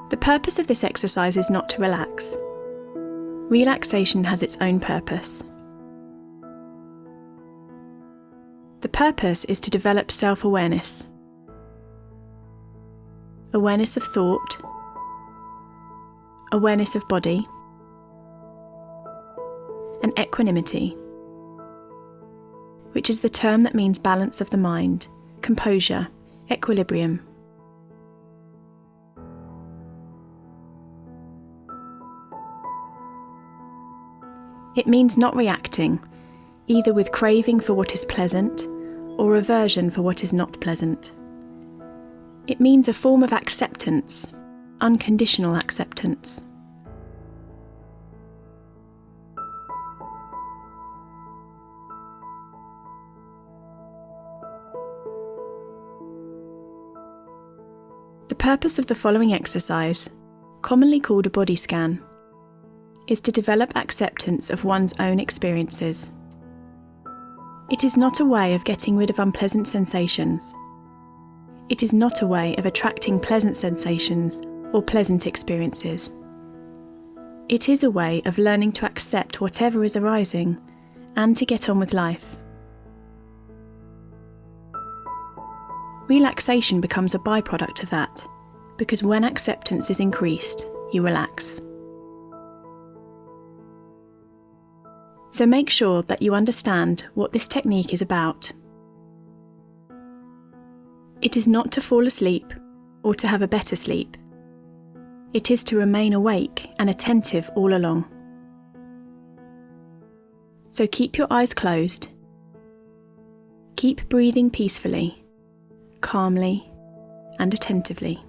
The purpose of this exercise is not to relax. Relaxation has its own purpose. The purpose is to develop self-awareness. Awareness of thought, awareness of body, and equanimity, which is the term that means balance of the mind, composure, equilibrium. It means not reacting, either with craving for what is pleasant or aversion for what is not pleasant. It means a form of acceptance, unconditional acceptance. The purpose of the following exercise, commonly called a body scan, is to develop acceptance of one's own experiences. It is not a way of getting rid of unpleasant sensations. It is not a way of attracting pleasant sensations or pleasant experiences. It is a way of learning to accept whatever is arising and to get on with life. Relaxation becomes a byproduct of that, because when acceptance is increased, you relax. So make sure that you understand what this technique is about. It is not to fall asleep or to have a better sleep. It is to remain awake and attentive all along. So keep your eyes closed. Keep breathing peacefully, calmly, and attentively.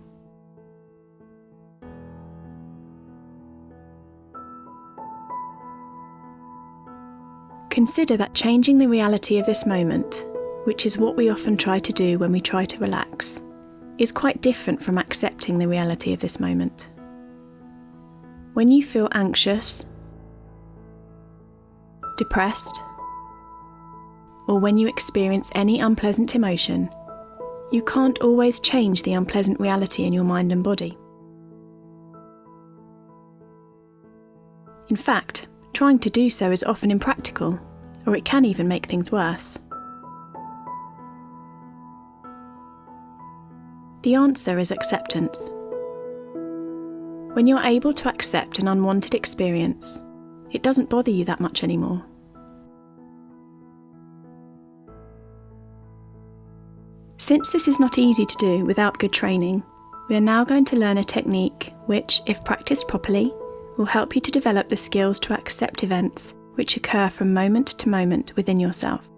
Consider that changing the reality of this moment, which is what we often try to do when we try to relax, is quite different from accepting the reality of this moment. When you feel anxious, depressed, or when you experience any unpleasant emotion, you can't always change the unpleasant reality in your mind and body. In fact, trying to do so is often impractical, or it can even make things worse. The answer is acceptance. When you're able to accept an unwanted experience, it doesn't bother you that much anymore. Since this is not easy to do without good training, we are now going to learn a technique which, if practiced properly, will help you to develop the skills to accept events which occur from moment to moment within yourself.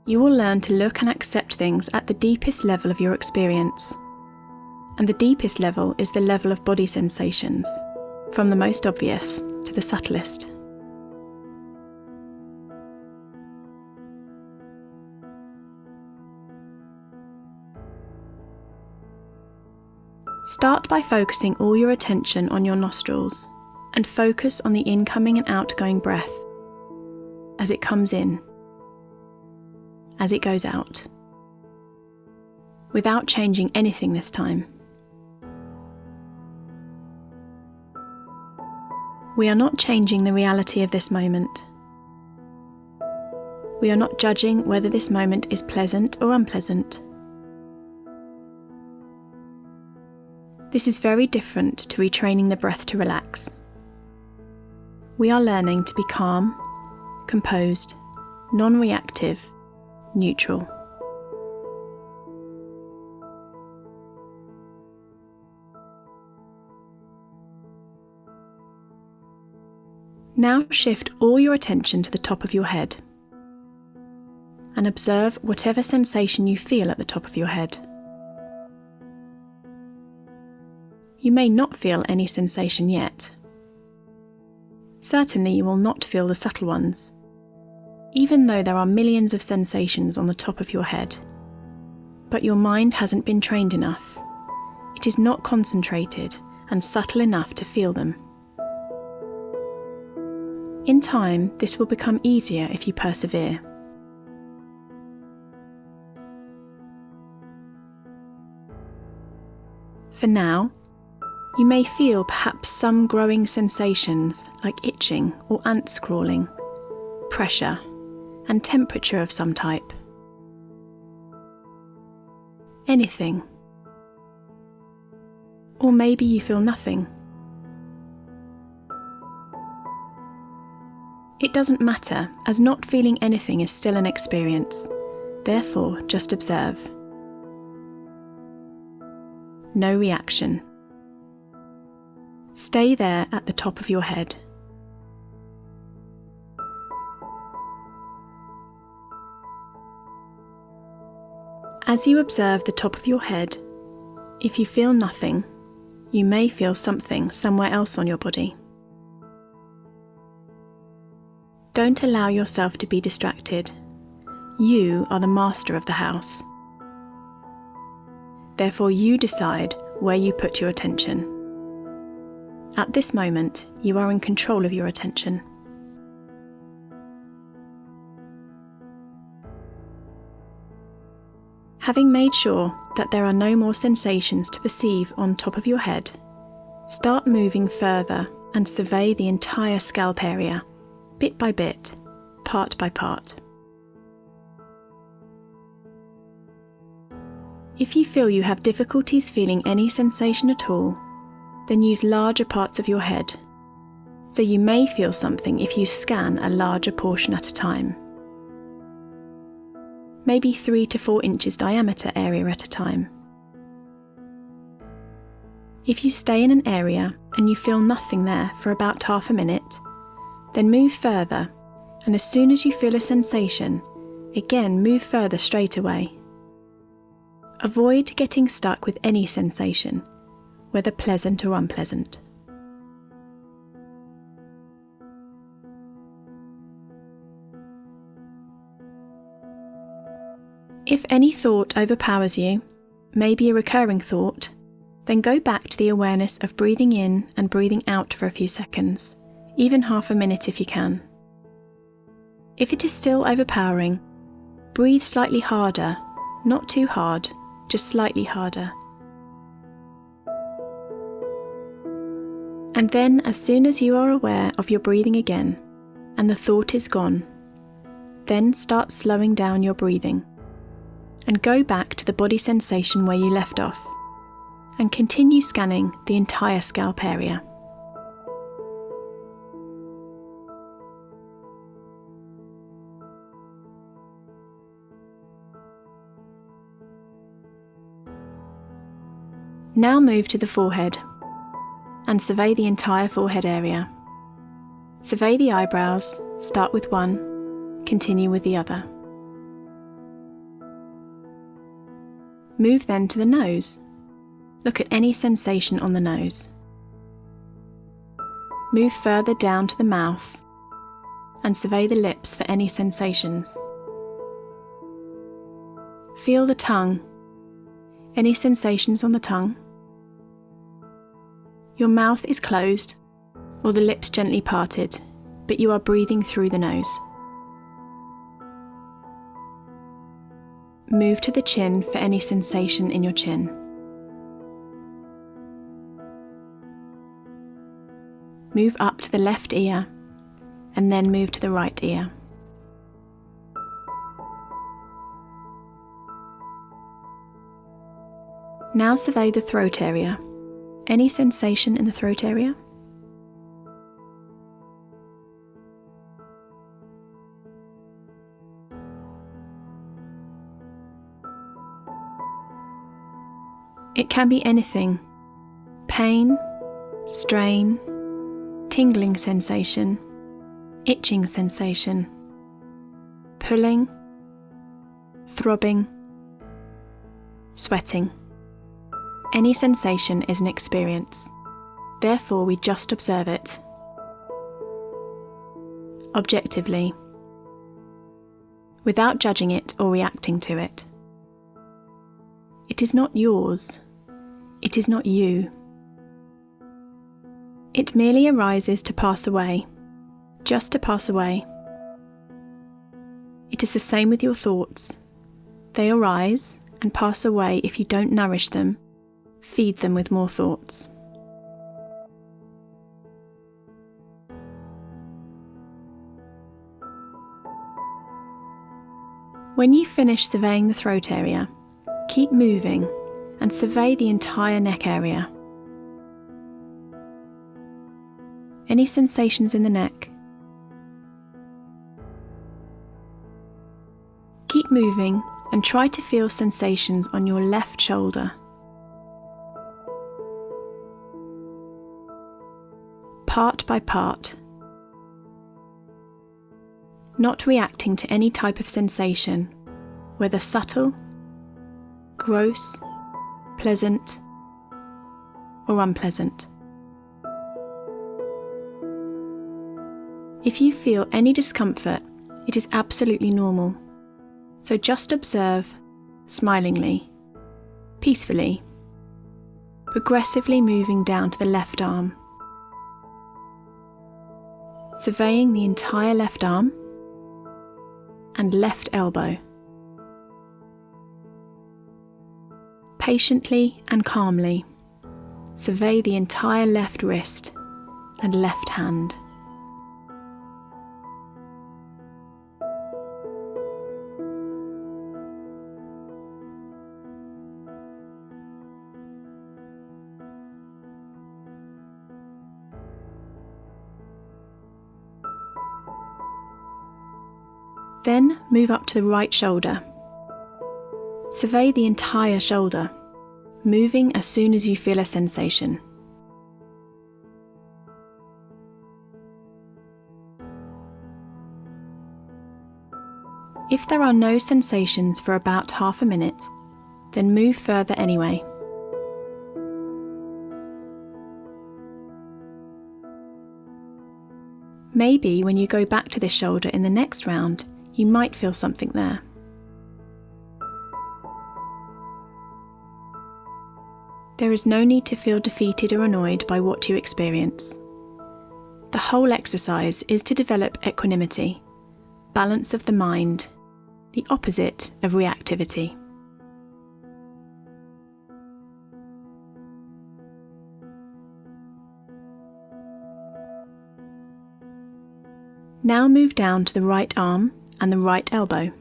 You will learn to look and accept things at the deepest level of your experience. And the deepest level is the level of body sensations, from the most obvious to the subtlest. Start by focusing all your attention on your nostrils and focus on the incoming and outgoing breath as it comes in, as it goes out, without changing anything this time. We are not changing the reality of this moment. We are not judging whether this moment is pleasant or unpleasant. This is very different to retraining the breath to relax. We are learning to be calm, composed, non-reactive, neutral. Now shift all your attention to the top of your head and observe whatever sensation you feel at the top of your head. You may not feel any sensation yet. Certainly you will not feel the subtle ones, even though there are millions of sensations on the top of your head. But your mind hasn't been trained enough. It is not concentrated and subtle enough to feel them. In time, this will become easier if you persevere. For now, you may feel perhaps some growing sensations like itching or ants crawling, pressure, and temperature of some type. Anything. Or maybe you feel nothing. It doesn't matter, as not feeling anything is still an experience. Therefore, just observe. No reaction. Stay there at the top of your head. As you observe the top of your head, if you feel nothing, you may feel something somewhere else on your body. Don't allow yourself to be distracted. You are the master of the house. Therefore, you decide where you put your attention. At this moment, you are in control of your attention. Having made sure that there are no more sensations to perceive on top of your head, start moving further and survey the entire scalp area, bit by bit, part by part. If you feel you have difficulties feeling any sensation at all, then use larger parts of your head, so you may feel something if you scan a larger portion at a time. Maybe 3 to 4 inches diameter area at a time. If you stay in an area and you feel nothing there for about half a minute, then move further, and as soon as you feel a sensation, again move further straight away. Avoid getting stuck with any sensation, whether pleasant or unpleasant. If any thought overpowers you, maybe a recurring thought, then go back to the awareness of breathing in and breathing out for a few seconds, even half a minute if you can. If it is still overpowering, breathe slightly harder, not too hard, just slightly harder. And then, as soon as you are aware of your breathing again, and the thought is gone, then start slowing down your breathing, and go back to the body sensation where you left off, and continue scanning the entire scalp area. Now move to the forehead and survey the entire forehead area. Survey the eyebrows, start with one, continue with the other. Move then to the nose. Look at any sensation on the nose. Move further down to the mouth and survey the lips for any sensations. Feel the tongue. Any sensations on the tongue? Your mouth is closed or the lips gently parted, but you are breathing through the nose. Move to the chin for any sensation in your chin. Move up to the left ear and then move to the right ear. Now survey the throat area. Any sensation in the throat area? It can be anything: pain, strain, tingling sensation, itching sensation, pulling, throbbing, sweating. Any sensation is an experience, therefore we just observe it. Objectively, without judging it or reacting to it. It is not yours, it is not you. It merely arises to pass away, just to pass away. It is the same with your thoughts. They arise and pass away if you don't nourish them, feed them with more thoughts. When you finish surveying the throat area, keep moving and survey the entire neck area. Any sensations in the neck? Keep moving and try to feel sensations on your left shoulder. Part by part. Not reacting to any type of sensation, whether subtle, gross, pleasant, or unpleasant. If you feel any discomfort, it is absolutely normal. So just observe, smilingly, peacefully, progressively moving down to the left arm, surveying the entire left arm and left elbow. Patiently and calmly, survey the entire left wrist and left hand. Then move up to the right shoulder. Survey the entire shoulder, moving as soon as you feel a sensation. If there are no sensations for about half a minute, then move further anyway. Maybe when you go back to this shoulder in the next round, you might feel something there. There is no need to feel defeated or annoyed by what you experience. The whole exercise is to develop equanimity, balance of the mind, the opposite of reactivity. Now move down to the right arm and the right elbow.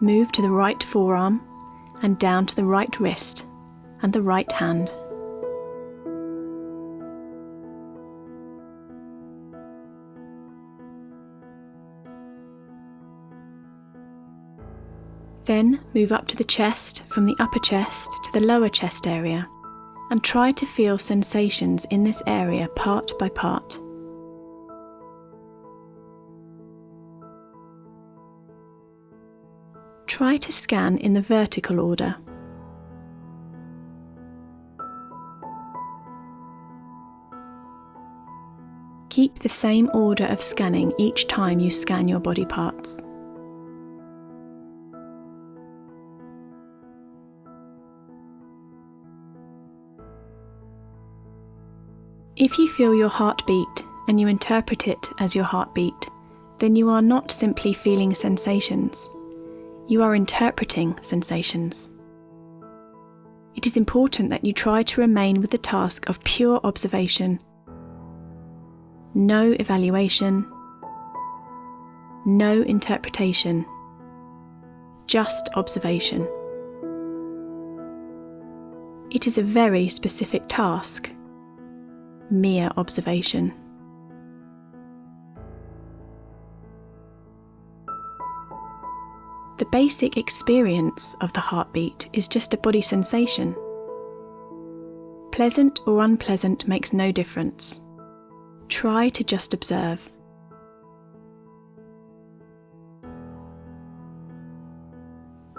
Move to the right forearm and down to the right wrist and the right hand. Then move up to the chest, from the upper chest to the lower chest area, and try to feel sensations in this area part by part. Try to scan in the vertical order. Keep the same order of scanning each time you scan your body parts. If you feel your heartbeat and you interpret it as your heartbeat, then you are not simply feeling sensations. You are interpreting sensations. It is important that you try to remain with the task of pure observation. No evaluation, no interpretation, just observation. It is a very specific task. Mere observation. The basic experience of the heartbeat is just a body sensation. Pleasant or unpleasant makes no difference. Try to just observe.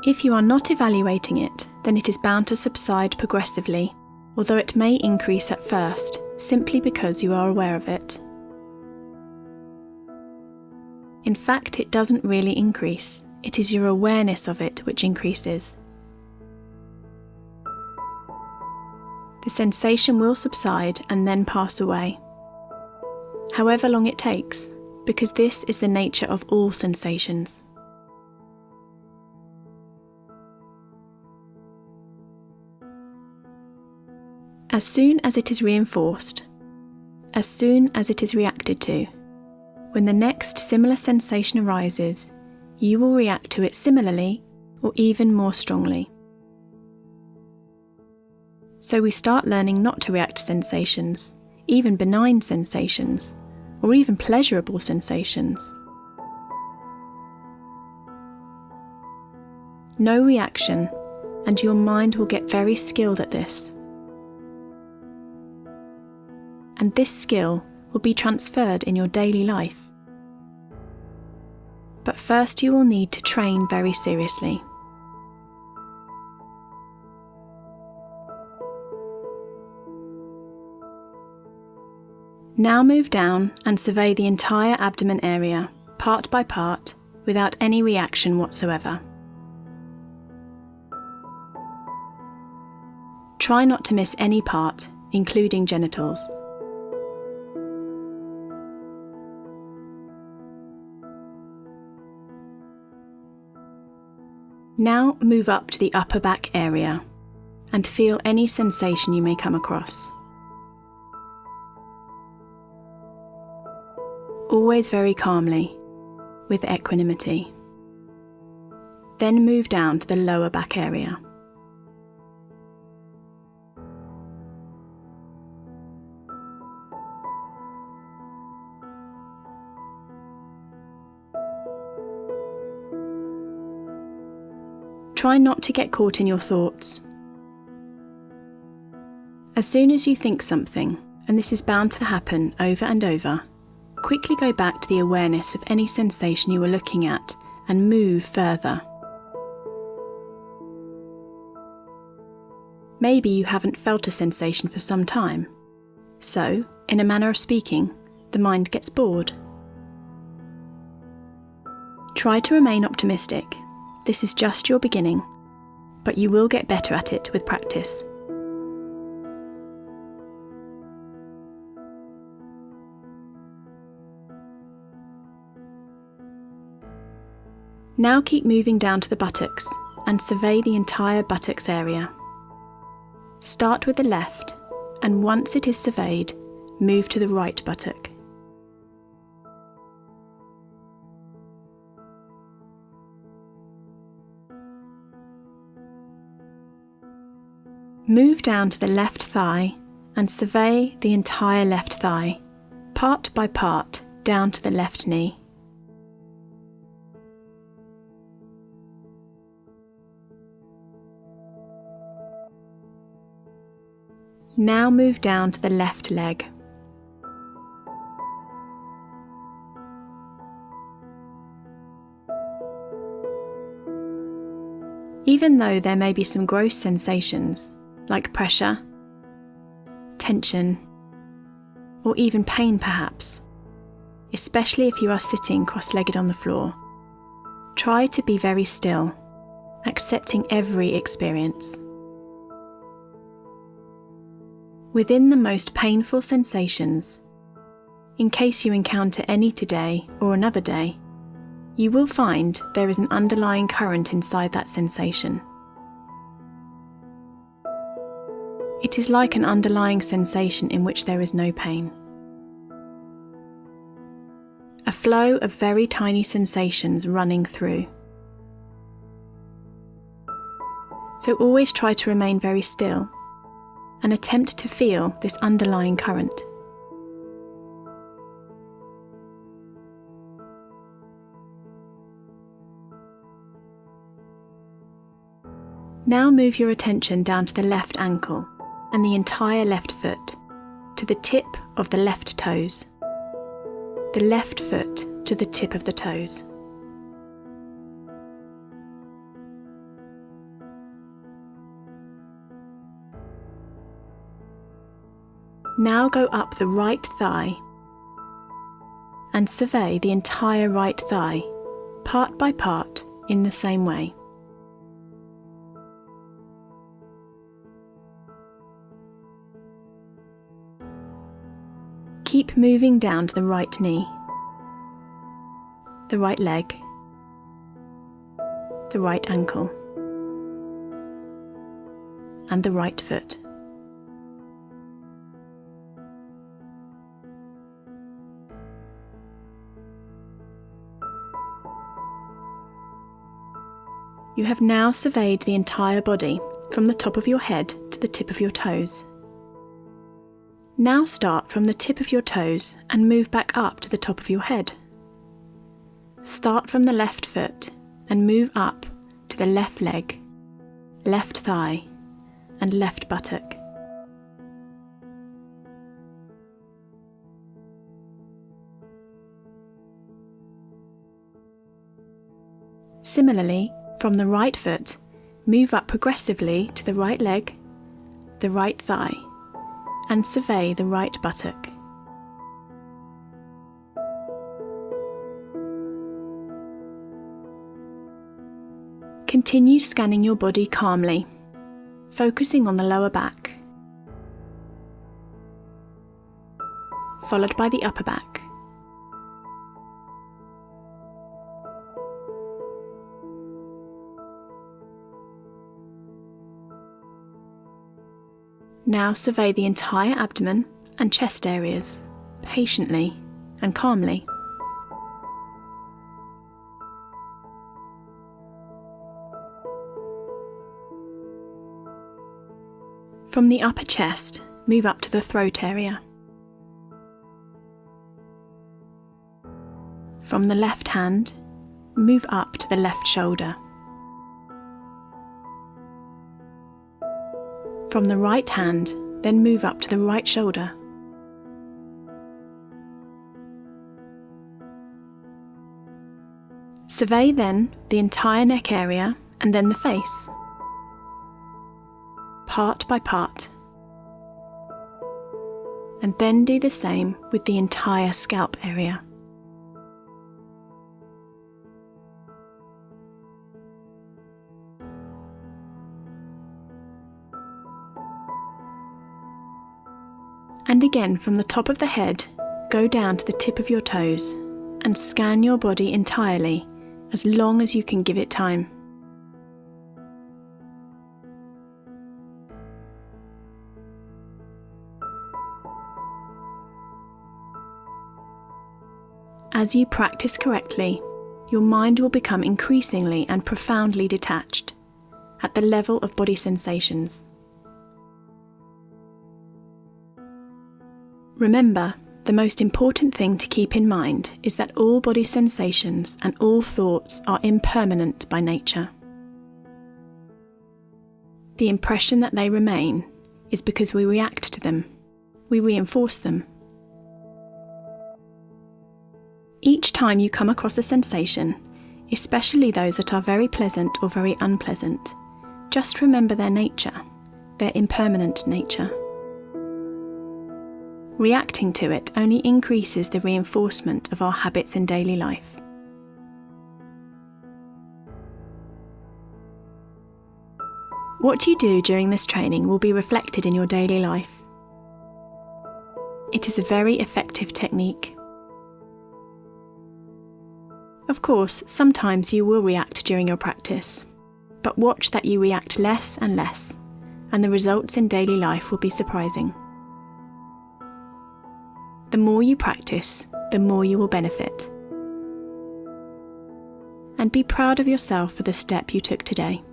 If you are not evaluating it, then it is bound to subside progressively, although it may increase at first, simply because you are aware of it. In fact, it doesn't really increase. It is your awareness of it which increases. The sensation will subside and then pass away. however long it takes, because this is the nature of all sensations. As soon as it is reinforced, as soon as it is reacted to, when the next similar sensation arises, you will react to it similarly or even more strongly. So we start learning not to react to sensations, even benign sensations, or even pleasurable sensations. No reaction, and your mind will get very skilled at this. And this skill will be transferred in your daily life. But first you will need to train very seriously. Now move down and survey the entire abdomen area, part by part, without any reaction whatsoever. Try not to miss any part, including genitals. Now move up to the upper back area and feel any sensation you may come across. Always very calmly, with equanimity. Then move down to the lower back area. Try not to get caught in your thoughts. As soon as you think something, and this is bound to happen over and over, quickly go back to the awareness of any sensation you were looking at and move further. Maybe you haven't felt a sensation for some time, so, in a manner of speaking, the mind gets bored. Try to remain optimistic. This is just your beginning, but you will get better at it with practice. Now keep moving down to the buttocks and survey the entire buttocks area. Start with the left, and once it is surveyed, move to the right buttock. Move down to the left thigh and survey the entire left thigh, part by part, down to the left knee. Now move down to the left leg. Even though there may be some gross sensations, like pressure, tension, or even pain perhaps, especially if you are sitting cross-legged on the floor, try to be very still, accepting every experience. Within the most painful sensations, in case you encounter any today or another day, you will find there is an underlying current inside that sensation. It is like an underlying sensation in which there is no pain. A flow of very tiny sensations running through. So always try to remain very still and attempt to feel this underlying current. Now move your attention down to the left ankle and the entire left foot, to the tip of the left toes. The left foot to the tip of the toes. Now go up the right thigh and survey the entire right thigh, part by part, in the same way. keep moving down to the right knee, the right leg, the right ankle, and the right foot. You have now surveyed the entire body from the top of your head to the tip of your toes. Now start from the tip of your toes and move back up to the top of your head. Start from the left foot and move up to the left leg, left thigh, and left buttock. Similarly, from the right foot, move up progressively to the right leg, the right thigh, and survey the right buttock. Continue scanning your body calmly, focusing on the lower back, followed by the upper back. Now survey the entire abdomen and chest areas, patiently and calmly. From the upper chest, move up to the throat area. From the left hand, move up to the left shoulder. From the right hand, then move up to the right shoulder. Survey then the entire neck area and then the face, part by part. And then do the same with the entire scalp area. And again, from the top of the head, go down to the tip of your toes and scan your body entirely as long as you can give it time. As you practice correctly, your mind will become increasingly and profoundly detached at the level of body sensations. Remember, the most important thing to keep in mind is that all body sensations and all thoughts are impermanent by nature. The impression that they remain is because we react to them, we reinforce them. Each time you come across a sensation, especially those that are very pleasant or very unpleasant, just remember their nature, their impermanent nature. Reacting to it only increases the reinforcement of our habits in daily life. What you do during this training will be reflected in your daily life. It is a very effective technique. Of course, sometimes you will react during your practice, but watch that you react less and less, and the results in daily life will be surprising. The more you practice, the more you will benefit. And be proud of yourself for the step you took today.